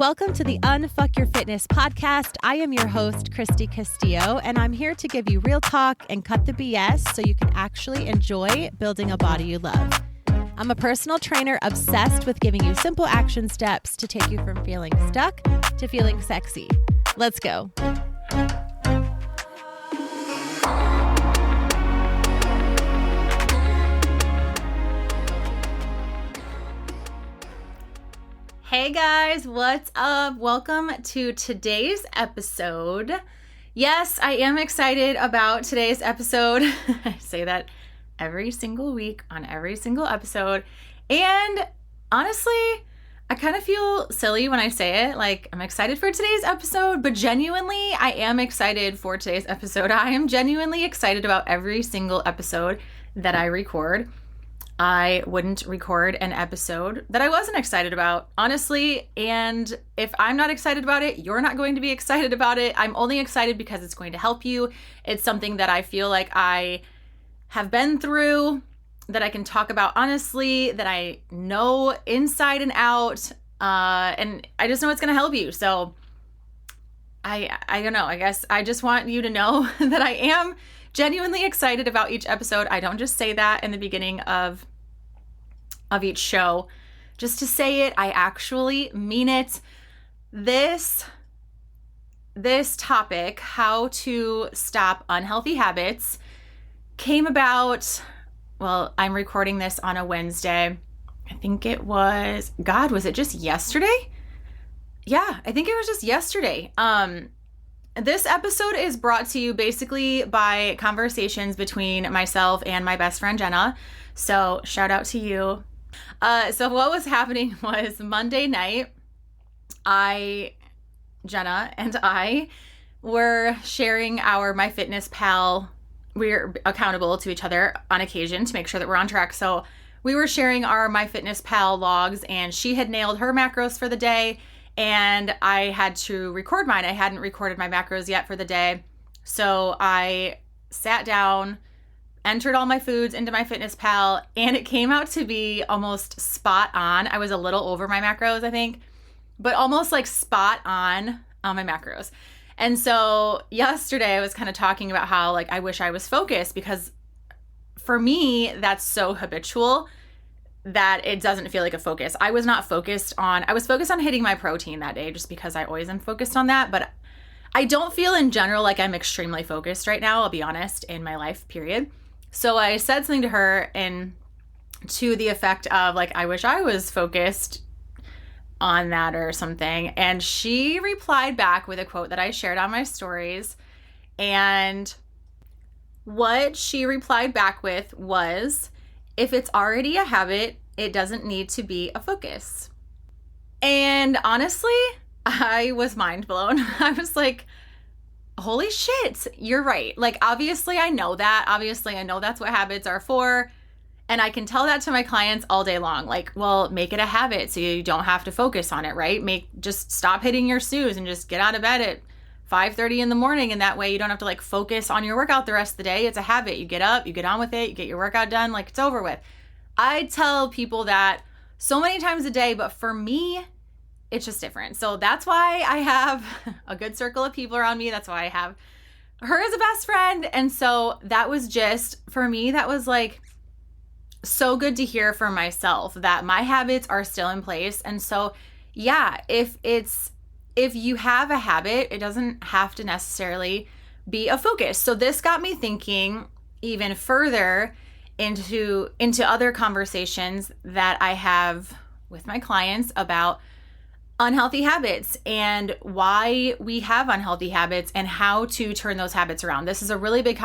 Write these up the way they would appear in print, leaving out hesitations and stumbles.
Welcome to the Unfuck Your Fitness podcast. I am your host, Christy Castillo, and I'm here to give you real talk and cut the BS so you can actually enjoy building a body you love. I'm a personal trainer obsessed with giving you simple action steps to take you from feeling stuck to feeling sexy. Let's go. Hey guys, what's up? Welcome to today's episode. Yes, I am excited about today's episode. I say that every single week on every single episode. And honestly, I kind of feel silly when I say it. Like, I'm excited for today's episode, but genuinely, I am excited for today's episode. I am genuinely excited about every single episode that I record. I wouldn't record an episode that I wasn't excited about, honestly. And if I'm not excited about it, you're not going to be excited about it. I'm only excited because it's going to help you. It's something that I feel like I have been through, that I can talk about honestly, that I know inside and out. And I just know it's going to help you. So I don't know. I guess I just want you to know that I am genuinely excited about each episode. I don't just say that in the beginning of each show just to say it. I actually mean it. This topic, how to stop unhealthy habits, came about, well, I'm recording this on a Wednesday. I think it was, God, was it just yesterday? Yeah, I think it was just yesterday. This episode is brought to you basically by conversations between myself and my best friend, Jenna. So shout out to you. So what was happening was Monday night, Jenna and I were sharing our MyFitnessPal. We're accountable to each other on occasion to make sure that we're on track. So we were sharing our MyFitnessPal logs, and she had nailed her macros for the day. And I had to record mine. I hadn't recorded my macros yet for the day. So I sat down, entered all my foods into MyFitnessPal, and it came out to be almost spot on. I was a little over my macros, I think, but almost like spot on my macros. And so yesterday I was kind of talking about how like I wish I was focused, because for me, that's so habitual that it doesn't feel like a focus. I was focused on hitting my protein that day just because I always am focused on that. But I don't feel in general like I'm extremely focused right now, I'll be honest, in my life, period. So I said something to her and to the effect of like, I wish I was focused on that or something. And she replied back with a quote that I shared on my stories. And what she replied back with was, if it's already a habit, it doesn't need to be a focus. And honestly, I was mind blown. I was like, holy shit, you're right. Like, obviously I know that. Obviously I know that's what habits are for. And I can tell that to my clients all day long. Like, well, make it a habit so you don't have to focus on it, right? Just stop hitting your snooze and just get out of bed at 5:30 in the morning. And that way you don't have to like focus on your workout the rest of the day. It's a habit. You get up, you get on with it, you get your workout done, like it's over with. I tell people that so many times a day, but for me, it's just different. So that's why I have a good circle of people around me. That's why I have her as a best friend. And so that was just, for me, that was like so good to hear for myself that my habits are still in place. And so, yeah, if you have a habit, it doesn't have to necessarily be a focus. So this got me thinking even further into other conversations that I have with my clients about unhealthy habits and why we have unhealthy habits and how to turn those habits around. This is a really big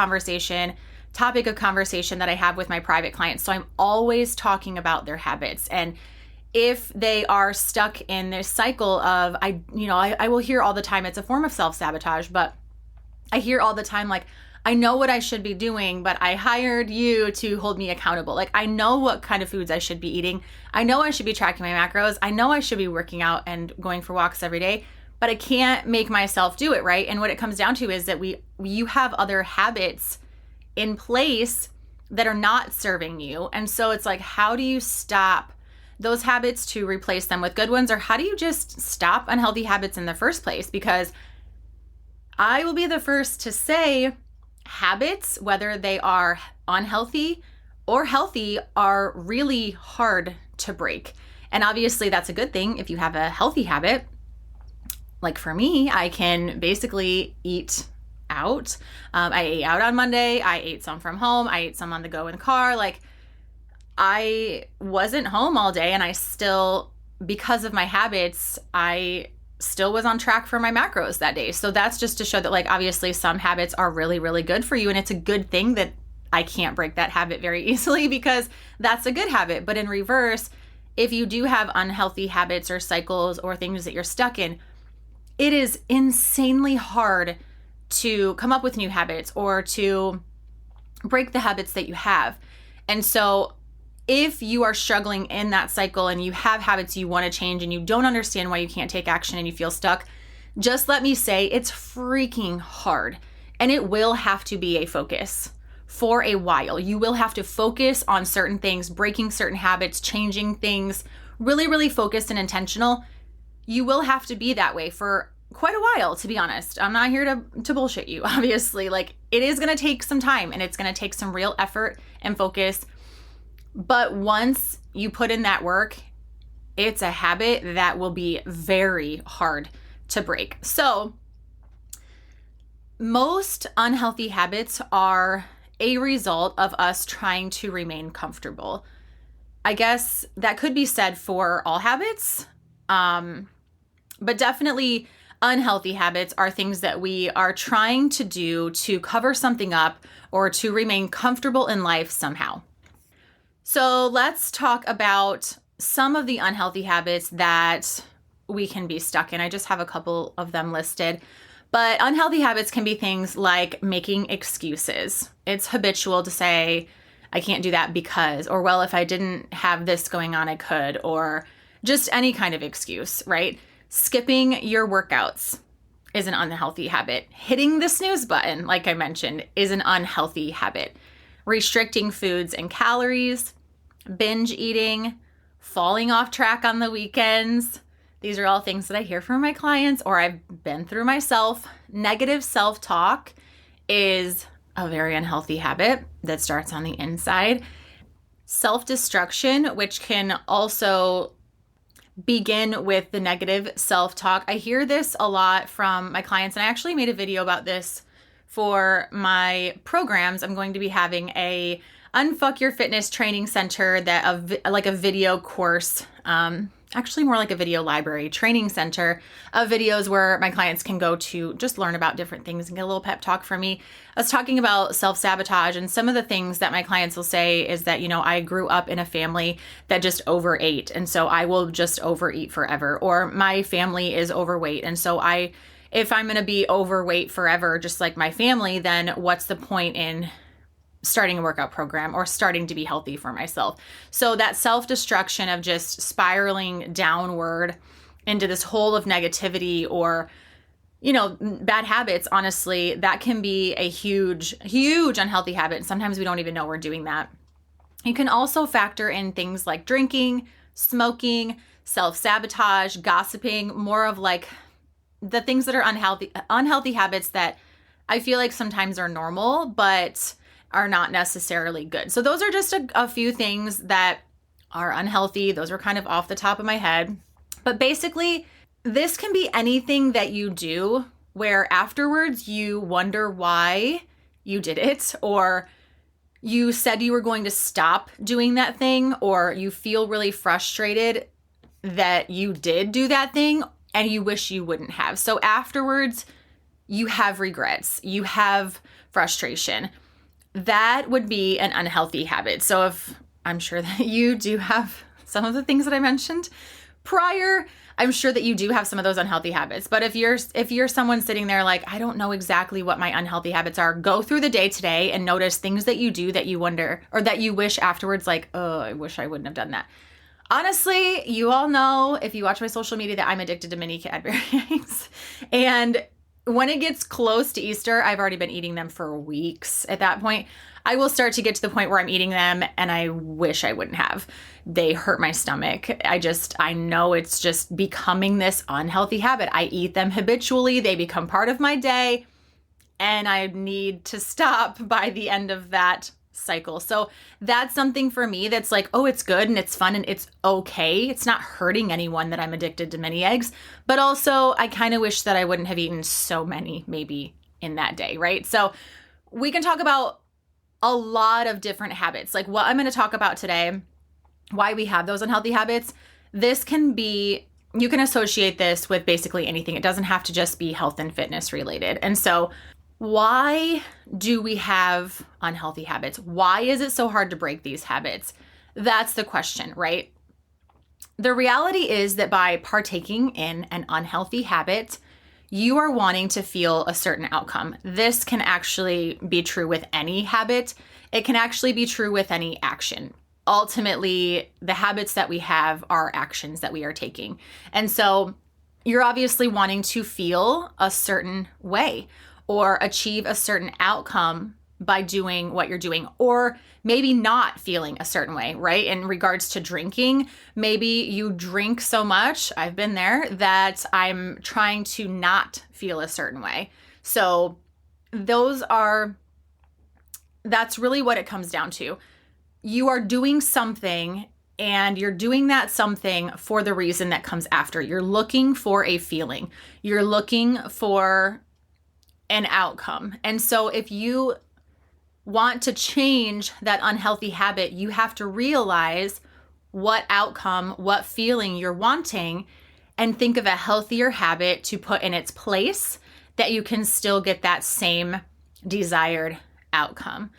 topic of conversation that I have with my private clients. So I'm always talking about their habits, and if they are stuck in this cycle of, I will hear all the time, it's a form of self-sabotage, but I hear all the time, like, I know what I should be doing, but I hired you to hold me accountable. Like, I know what kind of foods I should be eating. I know I should be tracking my macros. I know I should be working out and going for walks every day, but I can't make myself do it, right? And what it comes down to is that you have other habits in place that are not serving you. And so it's like, how do you stop those habits to replace them with good ones? Or how do you just stop unhealthy habits in the first place? Because I will be the first to say habits, whether they are unhealthy or healthy, are really hard to break. And obviously that's a good thing if you have a healthy habit. Like for me, I can basically eat out. I ate out on Monday. I ate some from home. I ate some on the go in the car. Like I wasn't home all day, and I still, because of my habits, I still was on track for my macros that day. So that's just to show that, like, obviously some habits are really, really good for you. And it's a good thing that I can't break that habit very easily, because that's a good habit. But in reverse, if you do have unhealthy habits or cycles or things that you're stuck in, it is insanely hard to come up with new habits or to break the habits that you have. And so if you are struggling in that cycle and you have habits you want to change and you don't understand why you can't take action and you feel stuck, just let me say it's freaking hard, and it will have to be a focus for a while. You will have to focus on certain things, breaking certain habits, changing things, really, really focused and intentional. You will have to be that way for quite a while, to be honest. I'm not here to bullshit you, obviously. Like, it is going to take some time, and it's going to take some real effort and focus. But once you put in that work, it's a habit that will be very hard to break. So most unhealthy habits are a result of us trying to remain comfortable. I guess that could be said for all habits, but definitely unhealthy habits are things that we are trying to do to cover something up or to remain comfortable in life somehow. So let's talk about some of the unhealthy habits that we can be stuck in. I just have a couple of them listed. But unhealthy habits can be things like making excuses. It's habitual to say, I can't do that because, or well, if I didn't have this going on, I could, or just any kind of excuse, right? Skipping your workouts is an unhealthy habit. Hitting the snooze button, like I mentioned, is an unhealthy habit. Restricting foods and calories, binge eating, falling off track on the weekends. These are all things that I hear from my clients or I've been through myself. Negative self-talk is a very unhealthy habit that starts on the inside. Self-destruction, which can also begin with the negative self-talk. I hear this a lot from my clients, and I actually made a video about this for my programs. I'm going to be having a Unfuck Your Fitness training center, like a video course, actually more like a video library training center of videos where my clients can go to just learn about different things and get a little pep talk from me. I was talking about self-sabotage, and some of the things that my clients will say is that, I grew up in a family that just overate, and so I will just overeat forever. Or my family is overweight, and so if I'm going to be overweight forever, just like my family, then what's the point in starting a workout program or starting to be healthy for myself? So that self-destruction of just spiraling downward into this hole of negativity or, bad habits, honestly, that can be a huge, huge unhealthy habit. And sometimes we don't even know we're doing that. You can also factor in things like drinking, smoking, self-sabotage, gossiping, more of like the things that are unhealthy habits that I feel like sometimes are normal, but are not necessarily good. So those are just a few things that are unhealthy. Those are kind of off the top of my head. But basically, this can be anything that you do where afterwards you wonder why you did it, or you said you were going to stop doing that thing, or you feel really frustrated that you did do that thing and you wish you wouldn't have. So afterwards, you have regrets, you have frustration. That would be an unhealthy habit. So if I'm sure that you do have some of the things that I mentioned prior, I'm sure that you do have some of those unhealthy habits. But if you're someone sitting there like, I don't know exactly what my unhealthy habits are, go through the day today and notice things that you do that you wonder or that you wish afterwards, like, oh, I wish I wouldn't have done that. Honestly, you all know, if you watch my social media, that I'm addicted to mini Cadbury eggs. And when it gets close to Easter, I've already been eating them for weeks at that point. I will start to get to the point where I'm eating them and I wish I wouldn't have. They hurt my stomach. I know it's just becoming this unhealthy habit. I eat them habitually. They become part of my day and I need to stop by the end of that cycle. So that's something for me that's like, oh, it's good and it's fun and it's okay. It's not hurting anyone that I'm addicted to mini eggs, but also I kind of wish that I wouldn't have eaten so many maybe in that day, right? So we can talk about a lot of different habits. Like what I'm going to talk about today, why we have those unhealthy habits. This can be, you can associate this with basically anything. It doesn't have to just be health and fitness related. And so why do we have unhealthy habits? Why is it so hard to break these habits? That's the question, right? The reality is that by partaking in an unhealthy habit, you are wanting to feel a certain outcome. This can actually be true with any habit. It can actually be true with any action. Ultimately, the habits that we have are actions that we are taking. And so you're obviously wanting to feel a certain way or achieve a certain outcome by doing what you're doing, or maybe not feeling a certain way, right? In regards to drinking, maybe you drink so much, I've been there, that I'm trying to not feel a certain way. So that's really what it comes down to. You are doing something and you're doing that something for the reason that comes after. You're looking for a feeling. You're looking for an outcome. And so if you want to change that unhealthy habit, you have to realize what outcome, what feeling you're wanting, and think of a healthier habit to put in its place that you can still get that same desired outcome.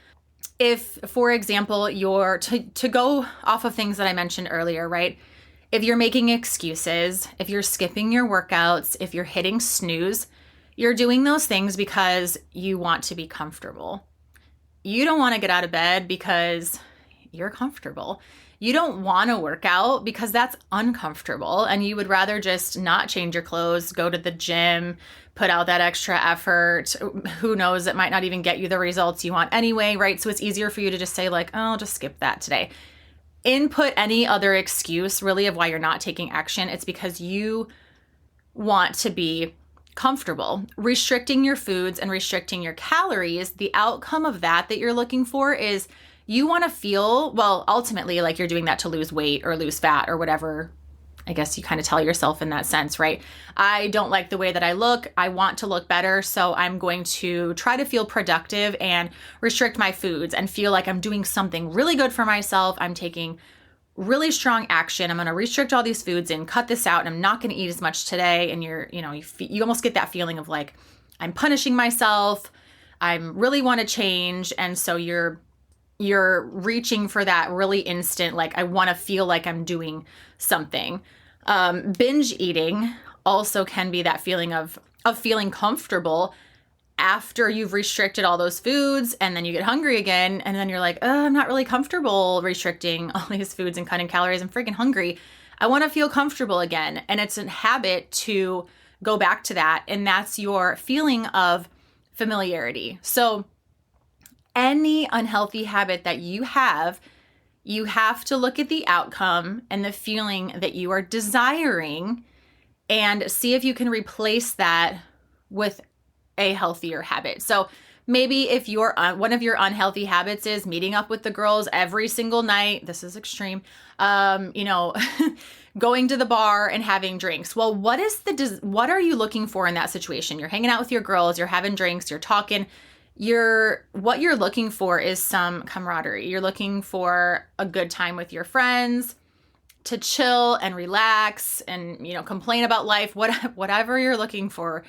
If, for example, you're to go off of things that I mentioned earlier, right? If you're making excuses, if you're skipping your workouts, if you're hitting snooze, you're doing those things because you want to be comfortable. You don't want to get out of bed because you're comfortable. You don't want to work out because that's uncomfortable and you would rather just not change your clothes, go to the gym, put out that extra effort. Who knows, it might not even get you the results you want anyway, right? So it's easier for you to just say like, oh, I'll just skip that today. Input any other excuse really of why you're not taking action. It's because you want to be comfortable. Restricting your foods and restricting your calories, the outcome of that you're looking for is you want to feel, well, ultimately, like you're doing that to lose weight or lose fat or whatever. I guess you kind of tell yourself in that sense, right? I don't like the way that I look. I want to look better. So I'm going to try to feel productive and restrict my foods and feel like I'm doing something really good for myself. I'm taking really strong action. I'm going to restrict all these foods and cut this out. And I'm not going to eat as much today. And you almost get that feeling of like, I'm punishing myself. I really want to change. And so you're reaching for that really instant, like I want to feel like I'm doing something. Binge eating also can be that feeling of feeling comfortable after you've restricted all those foods and then you get hungry again. And then you're like, oh, I'm not really comfortable restricting all these foods and cutting calories. I'm freaking hungry. I want to feel comfortable again. And it's a habit to go back to that. And that's your feeling of familiarity. So any unhealthy habit that you have to look at the outcome and the feeling that you are desiring and see if you can replace that with a healthier habit. So maybe if one of your unhealthy habits is meeting up with the girls every single night, this is extreme, going to the bar and having drinks. Well, what are you looking for in that situation? You're hanging out with your girls, you're having drinks, you're talking. What you're looking for is some camaraderie. You're looking for a good time with your friends, to chill and relax and, complain about life, whatever you're looking for.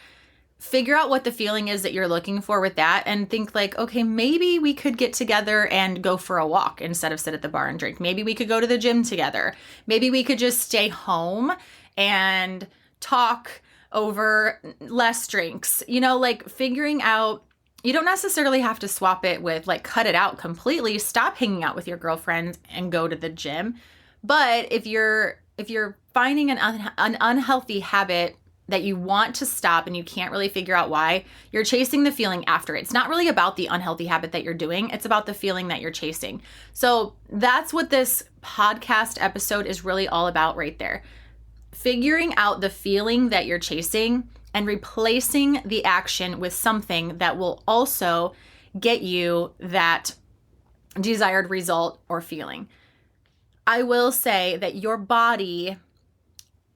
Figure out what the feeling is that you're looking for with that and think like, okay, maybe we could get together and go for a walk instead of sit at the bar and drink. Maybe we could go to the gym together. Maybe we could just stay home and talk over less drinks. Figuring out. You don't necessarily have to swap it with cut it out completely. Stop hanging out with your girlfriends and go to the gym. But if you're finding an unhealthy habit that you want to stop and you can't really figure out why, you're chasing the feeling after it. It's not really about the unhealthy habit that you're doing. It's about the feeling that you're chasing. So that's what this podcast episode is really all about right there. Figuring out the feeling that you're chasing and replacing the action with something that will also get you that desired result or feeling. I will say that your body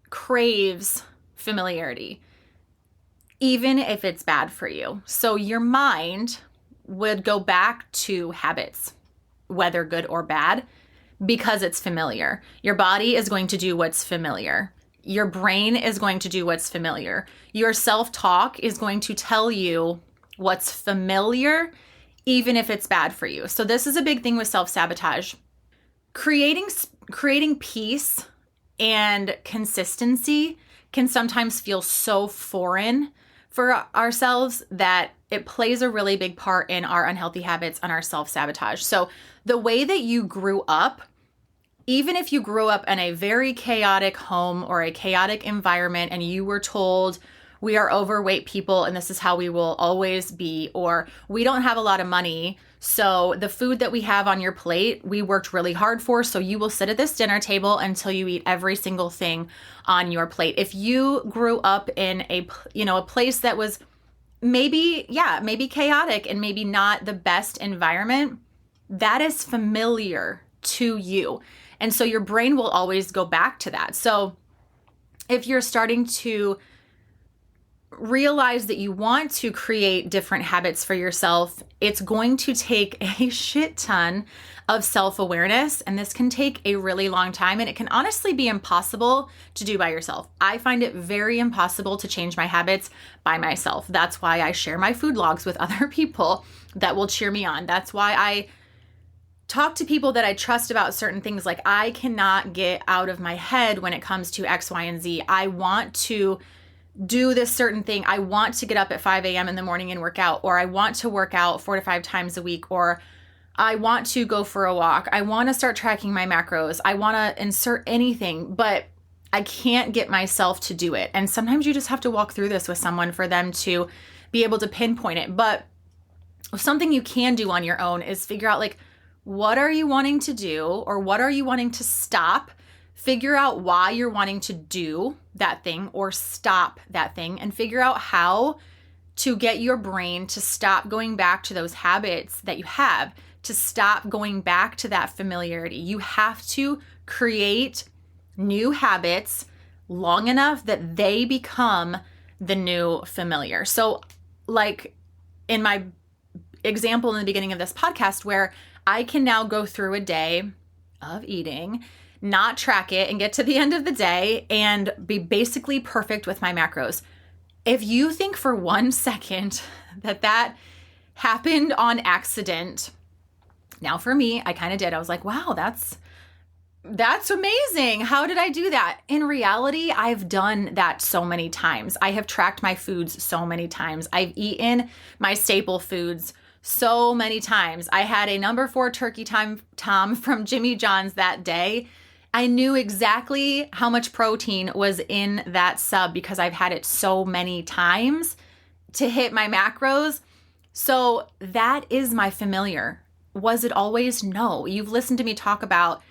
craves familiarity, even if it's bad for you. So your mind would go back to habits, whether good or bad, because it's familiar. Your body is going to do what's familiar. Your brain is going to do what's familiar. Your self-talk is going to tell you what's familiar, even if it's bad for you. So this is a big thing with self-sabotage. Creating peace and consistency can sometimes feel so foreign for ourselves that it plays a really big part in our unhealthy habits and our self-sabotage. So the way that you grew up, even if you grew up in a very chaotic home or a chaotic environment and you were told we are overweight people and this is how we will always be, or we don't have a lot of money, so the food that we have on your plate, we worked really hard for, so you will sit at this dinner table until you eat every single thing on your plate. If you grew up in a place that was maybe chaotic and maybe not the best environment, that is familiar to you. And so your brain will always go back to that. So if you're starting to realize that you want to create different habits for yourself, it's going to take a shit ton of self-awareness, and this can take a really long time, and it can honestly be impossible to do by yourself. I find it very impossible to change my habits by myself. That's why I share my food logs with other people that will cheer me on. That's why I talk to people that I trust about certain things. Like, I cannot get out of my head when it comes to X, Y, and Z. I want to do this certain thing. I want to get up at 5 a.m. in the morning and work out, or I want to work out 4 to 5 times a week, or I want to go for a walk. I want to start tracking my macros. I want to insert anything, but I can't get myself to do it. And sometimes you just have to walk through this with someone for them to be able to pinpoint it. But something you can do on your own is figure out, like, what are you wanting to do, or what are you wanting to stop? Figure out why you're wanting to do that thing or stop that thing, and figure out how to get your brain to stop going back to those habits that you have, to stop going back to that familiarity. You have to create new habits long enough that they become the new familiar. So, like in my example in the beginning of this podcast, where I can now go through a day of eating, not track it, and get to the end of the day and be basically perfect with my macros. If you think for 1 second that happened on accident, now for me, I kind of did. I was like, wow, that's amazing. How did I do that? In reality, I've done that so many times. I have tracked my foods so many times. I've eaten my staple foods so many times. I had a number 4 turkey tom from Jimmy John's that day. I knew exactly how much protein was in that sub because I've had it so many times to hit my macros. So that is my familiar. Was it always? No. You've listened to me talk about,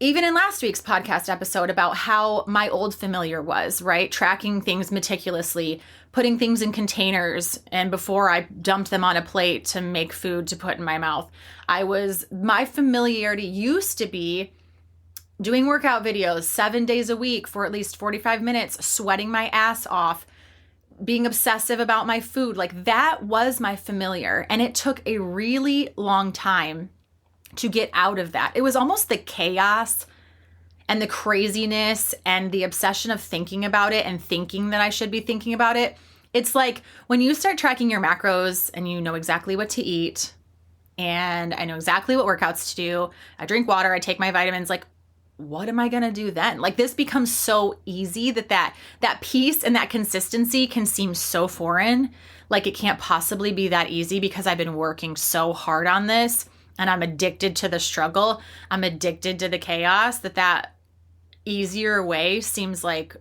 even in last week's podcast episode, about how my old familiar was, right? Tracking things meticulously, putting things in containers, and before I dumped them on a plate to make food to put in my mouth. My familiarity used to be doing workout videos 7 days a week for at least 45 minutes, sweating my ass off, being obsessive about my food. Like, that was my familiar. And it took a really long time to get out of that. It was almost the chaos and the craziness and the obsession of thinking about it and thinking that I should be thinking about it. It's like when you start tracking your macros and you know exactly what to eat, and I know exactly what workouts to do. I drink water, I take my vitamins, like, what am I going to do then? Like, this becomes so easy that peace and that consistency can seem so foreign. Like, it can't possibly be that easy because I've been working so hard on this and I'm addicted to the struggle. I'm addicted to the chaos, that easier way seems like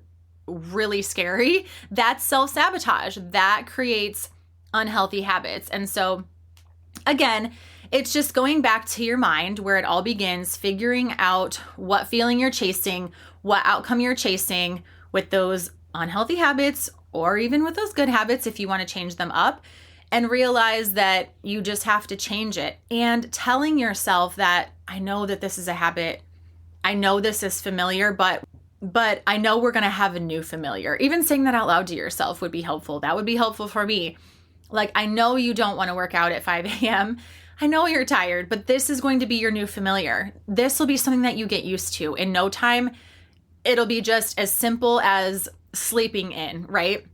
really scary. That's self-sabotage. That creates unhealthy habits. And so again, it's just going back to your mind where it all begins, figuring out what feeling you're chasing, what outcome you're chasing with those unhealthy habits, or even with those good habits if you want to change them up, and realize that you just have to change it. And telling yourself that I know that this is a habit, I know this is familiar, but I know we're going to have a new familiar. Even saying that out loud to yourself would be helpful. That would be helpful for me. Like, I know you don't want to work out at 5 a.m. I know you're tired, but this is going to be your new familiar. This will be something that you get used to. In no time, it'll be just as simple as sleeping in, right?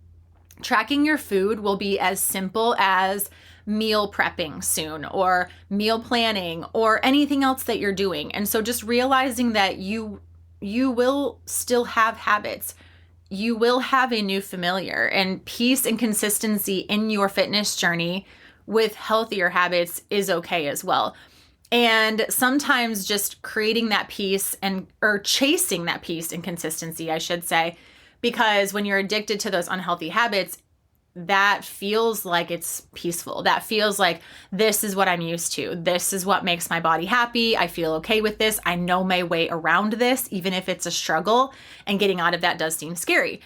Tracking your food will be as simple as meal prepping soon, or meal planning, or anything else that you're doing. And so just realizing that you will still have habits. You will have a new familiar, and peace and consistency in your fitness journey with healthier habits is okay as well. And sometimes just creating that peace or chasing that peace and consistency, I should say, because when you're addicted to those unhealthy habits, that feels like it's peaceful. That feels like this is what I'm used to. This is what makes my body happy. I feel okay with this. I know my way around this, even if it's a struggle, and getting out of that does seem scary.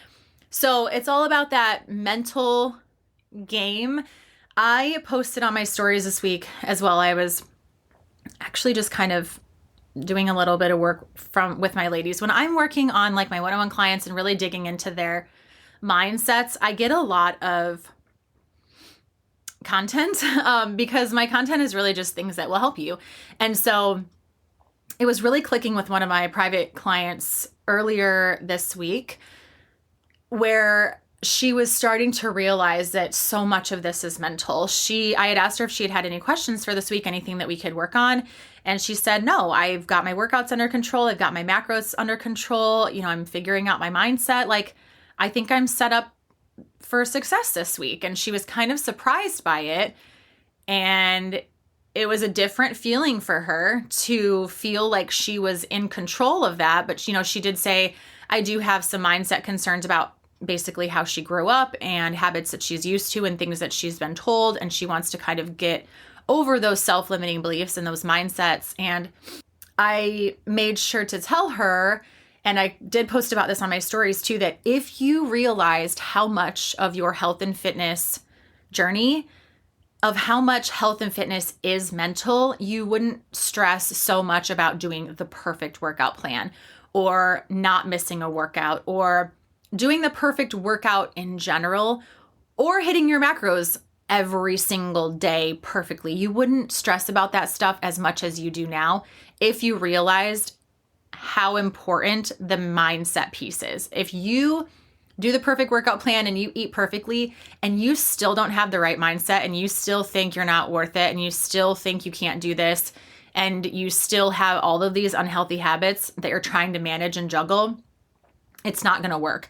So it's all about that mental game. I posted on my stories this week as well. I was actually just kind of doing a little bit of work with my ladies. When I'm working on like my one-on-one clients and really digging into their mindsets, I get a lot of content because my content is really just things that will help you. And so it was really clicking with one of my private clients earlier this week, where she was starting to realize that so much of this is mental. I had asked her if she had any questions for this week, anything that we could work on. And she said, no, I've got my workouts under control. I've got my macros under control. I'm figuring out my mindset. Like, I think I'm set up for success this week. And she was kind of surprised by it. And it was a different feeling for her to feel like she was in control of that. But, she did say, I do have some mindset concerns about basically how she grew up and habits that she's used to and things that she's been told. And she wants to kind of get over those self-limiting beliefs and those mindsets. And I made sure to tell her, and I did post about this on my stories too, that if you realized how much of your health and fitness journey, of how much health and fitness is mental, you wouldn't stress so much about doing the perfect workout plan, or not missing a workout, or doing the perfect workout in general, or hitting your macros every single day perfectly. You wouldn't stress about that stuff as much as you do now if you realized how important the mindset piece is. If you do the perfect workout plan and you eat perfectly and you still don't have the right mindset, and you still think you're not worth it, and you still think you can't do this, and you still have all of these unhealthy habits that you're trying to manage and juggle, it's not going to work.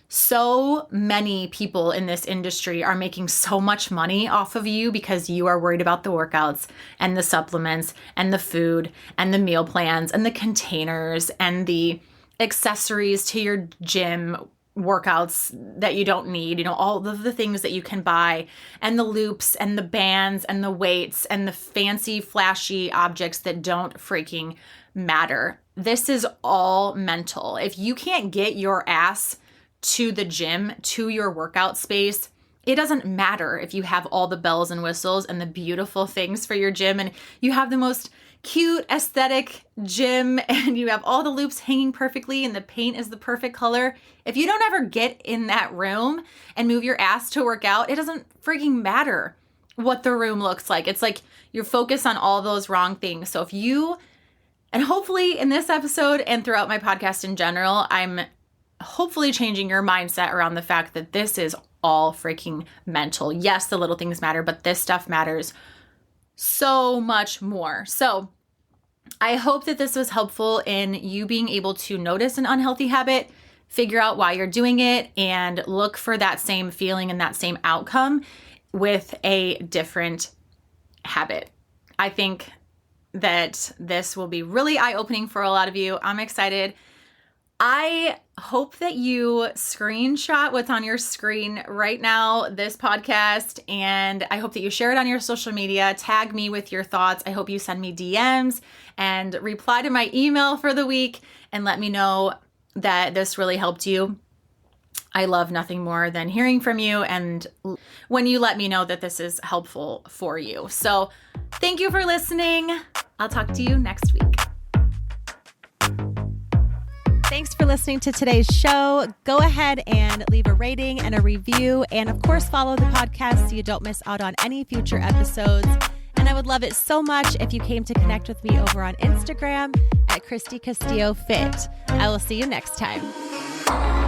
So many people in this industry are making so much money off of you because you are worried about the workouts and the supplements and the food and the meal plans and the containers and the accessories to your gym workouts that you don't need, all of the things that you can buy, and the loops and the bands and the weights and the fancy flashy objects that don't freaking matter. This is all mental. If you can't get your ass to the gym, to your workout space, it doesn't matter if you have all the bells and whistles and the beautiful things for your gym, and you have the most cute aesthetic gym, and you have all the loops hanging perfectly and the paint is the perfect color. If you don't ever get in that room and move your ass to work out, it doesn't freaking matter what the room looks like. It's like you're focused on all those wrong things. So and hopefully in this episode and throughout my podcast in general, I'm hopefully changing your mindset around the fact that this is all freaking mental. Yes, the little things matter, but this stuff matters so much more. So I hope that this was helpful in you being able to notice an unhealthy habit, figure out why you're doing it, and look for that same feeling and that same outcome with a different habit. I think that this will be really eye-opening for a lot of you. I'm excited. I hope that you screenshot what's on your screen right now, this podcast, and I hope that you share it on your social media. Tag me with your thoughts. I hope you send me DMs and reply to my email for the week and let me know that this really helped you. I love nothing more than hearing from you and when you let me know that this is helpful for you. So thank you for listening. I'll talk to you next week. Thanks for listening to today's show. Go ahead and leave a rating and a review. And of course, follow the podcast so you don't miss out on any future episodes. And I would love it so much if you came to connect with me over on Instagram at Christy Castillo Fit. I will see you next time.